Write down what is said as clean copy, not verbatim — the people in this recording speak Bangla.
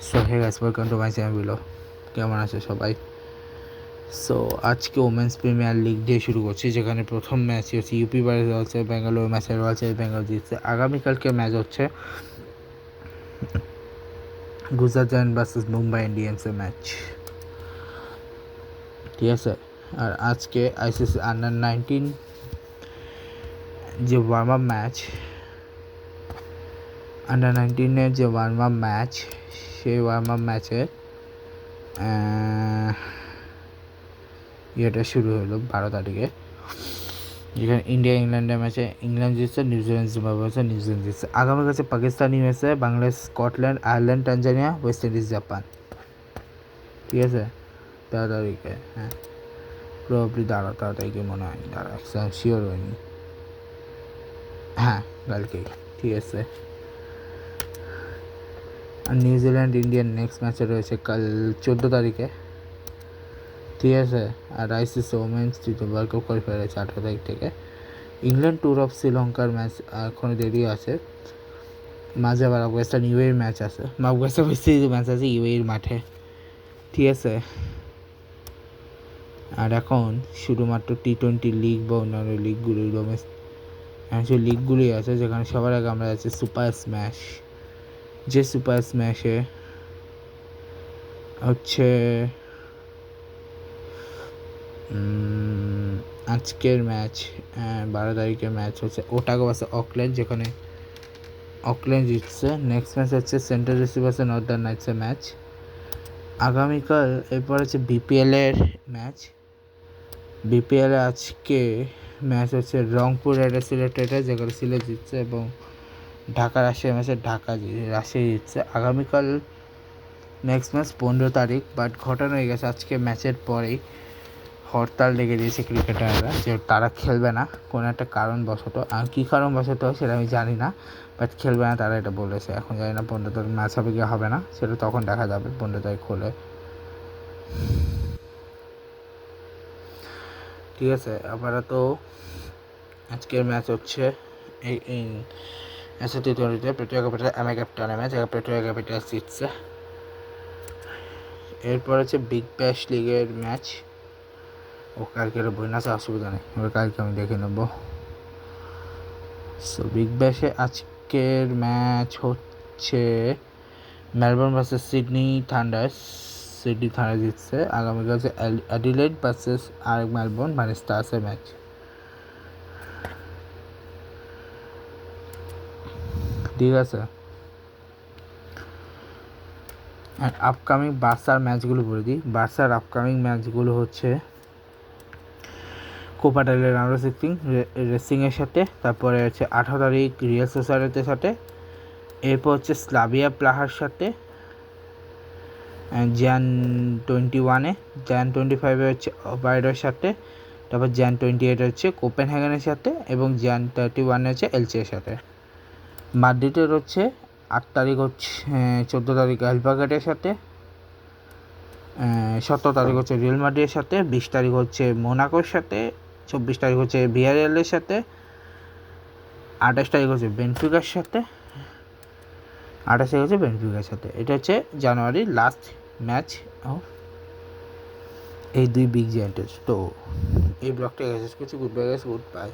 So hey guys, welcome to my channel below. কেমন আছে সবাই? সো আজকে ওমেন্স প্রিমিয়ার লিগ দিয়ে শুরু করছি, যেখানে প্রথম ম্যাচ হচ্ছে ইউপি ভার্সেস বেঙ্গালুরু। ম্যাচের হচ্ছে বেঙ্গল জিতছে। আগামীকালকে ম্যাচ হচ্ছে গুজরাট জায়ান্ট ভার্সেস মুম্বাই ইন্ডিয়ান্সের ম্যাচ, ঠিক আছে। আর আজকে আইসিসি আন্ডার-19 যে ওয়ার্ম আপ ম্যাচ, আন্ডার-19-এর যে ওয়ার্ম আপ ম্যাচ, সেই ওয়ার্ম আপ ম্যাচে ইয়েটা শুরু হলো 12 তারিখে, যেখানে ইন্ডিয়া ইংল্যান্ডের ম্যাচে ইংল্যান্ড জিতছে, নিউজিল্যান্ড জিম্বাবুয়ে আছে, নিউজিল্যান্ড জিতছে। আগামী কাছে Pakistan USA, Bangladesh Scotland, Ireland Tanzania, West Indies Japan, ঠিক আছে। 13 তারিখে, হ্যাঁ প্রবলি 13 তারিখে মনে হয়, শিওর হয়নি, হ্যাঁ কালকেই, ঠিক আছে। আর নিউজিল্যান্ড ইন্ডিয়ান নেক্সট ম্যাচে রয়েছে কাল 14 তারিখে, ঠিক আছে। আর আইসিসি ওমেন্স টি20 ওয়ার্ল্ড কাপ কোয়ালিফায়ার আছে 18 তারিখ থেকে। ইংল্যান্ড ট্যুর অফ শ্রীলঙ্কার ম্যাচ এখনও দেরি আছে, মাঝে আবার আফগানিস্তান ইউএর ম্যাচ আছে, আফগানিস্তান ম্যাচ আছে ইউএর মাঠে, ঠিক আছে। আর এখন শুধুমাত্র টি20 লিগ বা অন্যান্য লিগগুলি, ডোমেস্টিক লিগগুলি আছে, যেখানে সবার আগে আমরা যাচ্ছি সুপার স্ম্যাশ। যে সুপার স্ম্যাশে হচ্ছে আজকের ম্যাচ 12 তারিখের ম্যাচ হচ্ছে ওটাগো ভার্সেস অকল্যান্ড, যেখানে অকল্যান্ড জিতছে। নেক্সট ম্যাচ হচ্ছে সেন্ট্রাল ভার্সেস নর্দার্ন নাইটসের ম্যাচ আগামীকাল। এরপর হচ্ছে বিপিএলের ম্যাচ। বিপিএলে আজকে ম্যাচ হচ্ছে রংপুর রাইডার্স সিলেট রাইডার্স, যেখানে সিলেট জিতছে, এবং ঢাকা রাজশাহী ম্যাচে রাজশাহী জিতছে। আগামীকাল নেক্সট ম্যাচ 15 তারিখ, বাট ঘটনা হয়ে গেছে আজকে ম্যাচের পরেই হরতাল ডেকে দিয়েছে ক্রিকেটাররা, যে তারা খেলবে না কোনো একটা কারণবশত। আর কী কারণবশত সেটা আমি জানি না, বাট খেলবে না তারা, এটা বলেছে। এখন জানি না 15 তারিখ ম্যাচ হবে কি হবে না, সেটা তখন দেখা যাবে 15 তারিখ হলে, ঠিক আছে। আপাতত আজকের ম্যাচ হচ্ছে এই টি20তে Pretoria capital MA capital match, Pretoria capital জিতছে। এরপর হচ্ছে বিগ ব্যাশ লিগের ম্যাচ। ও কালকে বই না আছে, অসুবিধা নেই, এবার কালকে আমি দেখে নেব। সো বিগ ব্যাশে আজকের ম্যাচ হচ্ছে Melbourne versus Sydney Thunders. Sydney thunder জিতছে। আগামীকাল হচ্ছে অ্যাডিলেড ভার্সেস আর মেলবোর্ন মানে স্টার্সের ম্যাচ, ঠিক আছে। আর আপকামিং বার্সার ম্যাচগুলো বলে দিই। বার্সার আপকামিং ম্যাচগুলো হচ্ছে কোপা ডেল রে রাউন্ড অফ 16 রেসিংয়ের সাথে, তারপরে হচ্ছে 18 তারিখ রিয়াল সোসাইটির সাথে, এরপর হচ্ছে স্লাভিয়া প্লাহার সাথে জ্যান 21-এ, জ্যান 25-এ হচ্ছে অবাইডের সাথে, তারপর জ্যান 28 হচ্ছে কোপেনহেগেনের সাথে, এবং জ্যান 31 হচ্ছে এলচের সাথে। মাদ্রিদের হচ্ছে 8 তারিখ হচ্ছে 14 তারিখ অ্যালবাগেটের সাথে, 17 তারিখ হচ্ছে রিয়াল মাদ্রিদের সাথে, 20 তারিখ হচ্ছে মোনাকোর সাথে, 24 তারিখ হচ্ছে ভিয়ারিয়ালের সাথে, 28 তারিখ হচ্ছে বেনফিকার সাথে, 28 তারিখ হচ্ছে বেনফিকার সাথে। এটা হচ্ছে জানুয়ারির লাস্ট ম্যাচ অফ এই দুই বিগ জায়ান্টের। তো এই ব্লগটা শেষ করছি। Good bye guys, good bye.